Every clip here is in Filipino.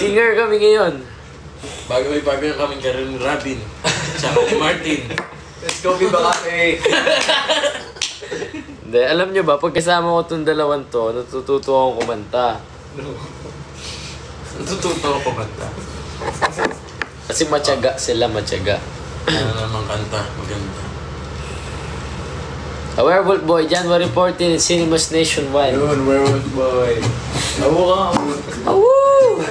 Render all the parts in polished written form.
Singer kami ngayon. Bago na kaming karoon ni Robin. Tsaka ni Martin. Let's go, Viva Cafe! Hindi, alam nyo ba, pag kasama ko itong dalawang to, natututo akong kumanta. Natututo ako kumanta. Kasi matyaga sila, matyaga. Ano namang kanta, maganda. A Werewolf Boy, January 14 in cinemas nationwide. Yun, Werewolf Boy. Awo ka, awo. Awoo!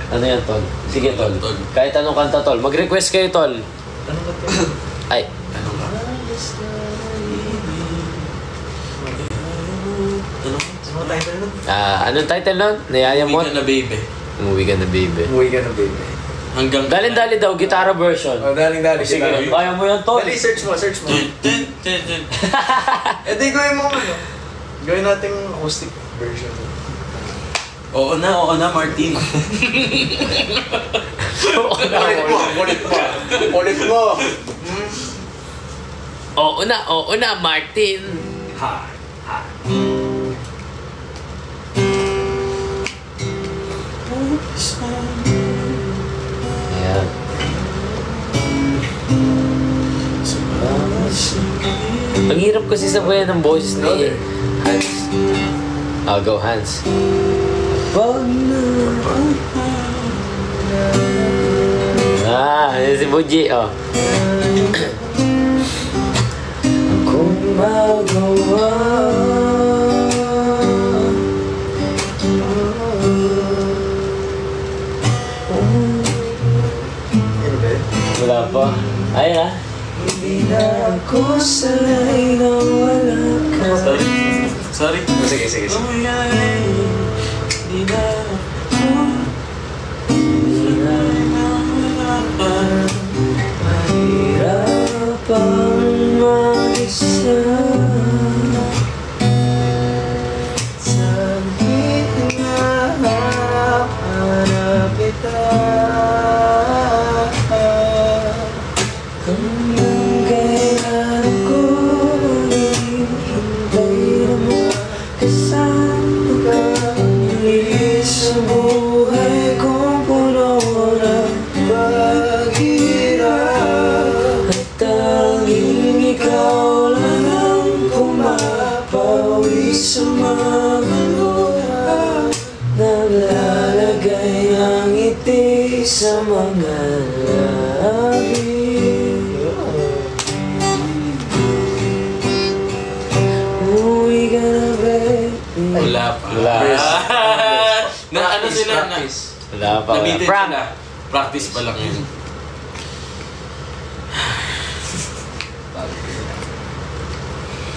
Ano yan, Tol? Sige, Tol. Kahit anong kanta, Tol. Mag-request kayo, Tol. Ano ba ito? Ay. Ano ba? Ano title nun? Anong title nun? Nayaya mo? Umuwi ka na, baby. Umuwi ka na, baby. Umuwi ka na, baby. Hanggang... Dali-dali daw, gitara version. Oh, daling-dali. Sige, Gitara. kaya mo yan, Tol. Dali, search mo. Eh, di gawin mo ano. Gawin natin acoustic version. Oo na, Martin. Ulit mo. Oo na, Martin. Ha. Ayan. Ang hirap kasi sabayan ng boses ni Hans. I'll go, Hans. Yan si Buji, oh. Kung magawa wala pa. Ay, ha? Hindi na ako sanay na wala ka. Sorry. Sige. Umuwi ka na, hindi na ako. Mahirap ang mag-isa. Sabi na hanap kita. Kung kailan ko hintay na makasama ka muli sa buhay kong puno ng paghirap at tanging ikaw lang ang pumapawi sa mga luha naglalagay ang ngiti sa mga labi. Uwi ka na, baby. Wala pa. Wala. Na ano sila na? Wala pa. Nabitin Prank. sila. Practice pa lang yun.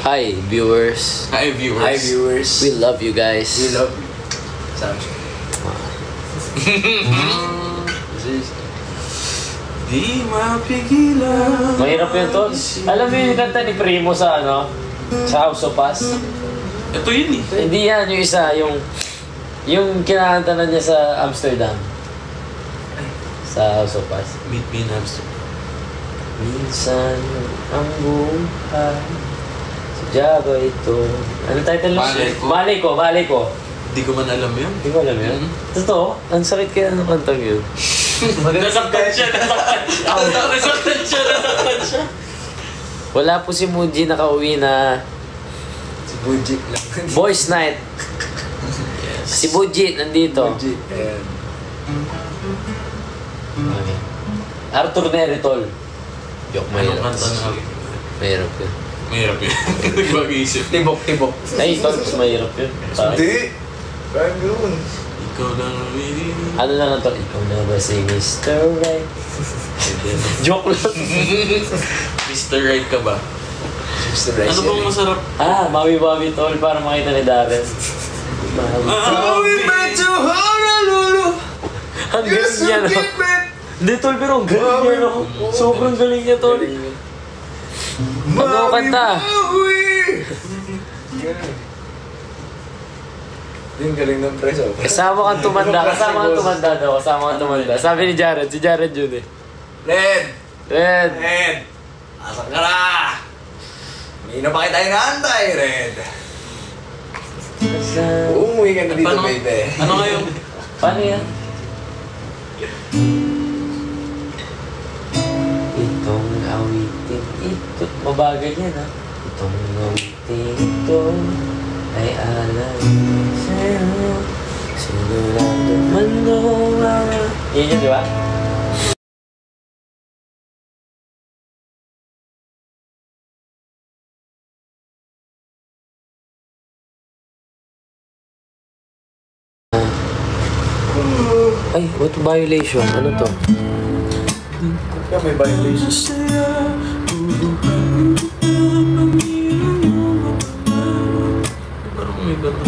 Hi, viewers. Hi, viewers. Hi, viewers. We love you guys. We love you. Sabi. Di mapigilan. Mahirap yun, Tol. Alam mo yung kanta ni Primo sa ano? Sa House of Us? Ito yun eh. Hindi yan, yung isa, yung kinakanta na niya sa Amsterdam. Sa House of Us. Meet me in Amsterdam. Minsan ang buhay sadya ba ito? Anong title na? Malay ko. Di ko man alam yun. Hindi ko alam yun. Totoo, ang sakit kaya ng kantang yun. Nasaktan siya. Wala po si Muji nakauwi na Si Bujik lang. Boys Night. Si Buji nandito. Bujik. Ayan. Okay. Arthur Neritol. Joke, Anong mahirap. kanta na? Mahirap yun. Mahirap yun. Nag-mag-iisip. Tibok. Ay, Tol, mas mahirap yun. Hindi. Kaya ganoon. Ikaw lang really. Ano na lang, Tol? Ikaw na ba si Mr. Right? Joke lang. Mr. Right ka ba? Mr. Rice. Ano bang masarap? Mawi-wawi, Tol, para makita ni Darren. We met to Honolulu. Ang galing niya, no? Hindi, Tol, pero ang galing niya, no? Sobrang galing niya, Tol. Ano kanta? Yung galing ng preso. Kasama kang tumanda daw. Sabi ni Jared, si Jared yun eh. Red! Asan ka na? Hindi na pa kita inaantay, Red. Umuwi ka na dito, baby. Ano nga yung Paano yan? Itong awitin ito. Mabagal yan ha. Itong awitin ito ay alam sa'yo. Sigurado man doon mga... Yun yun, di ba? Ay, what violation? Ano to? Kaya may violation. Parang may bato.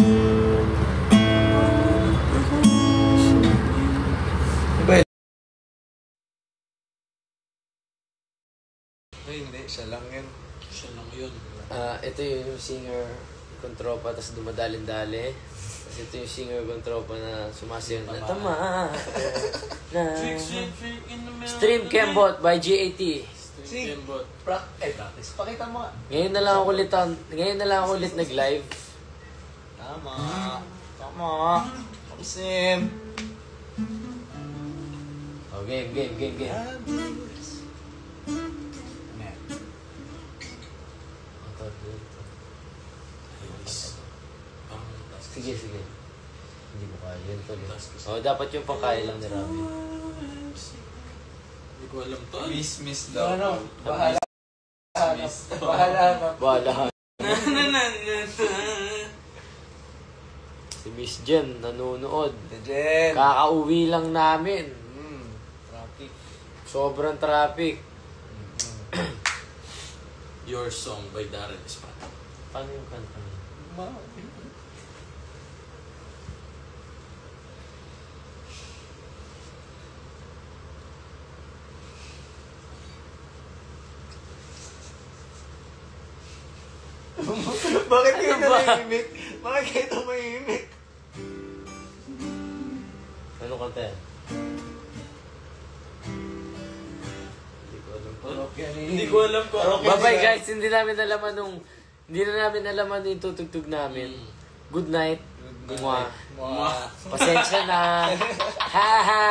Ay, hindi. Siya lang yun. Siya lang yun. Ito yung singer kong tropa, tapos dumadalin-dali. Tapos ito yung singer kong tropa na sumasayaw na tama. Stream Kembot by GAT. Si Kembot. practice. Pakita mo nga. Ngayon na lang ako ulit nag-live. Tama. Tama. Kapsim. Oh, game. Sige. Hindi ko kaya yun to. Oh, dapat yung pangkaya lang ni Robby. Hindi ko alam to. Miss daw. Ano? Bahala. Bahala. Si Miss Jen, nanonood. Jen. Kakauwi lang namin. Traffic. Sobrang traffic. Your Song by Darren Espada. Paano yung kanta niya? Bakit kayo Ano ba? nahihimik? Bakit kayo tumahimik? Ano kanta yan? Hindi ko alam ko. Bye-bye guys, hindi na namin alaman yung tutugtog namin. Good night. Mwah. Pasensya na. Ha ha.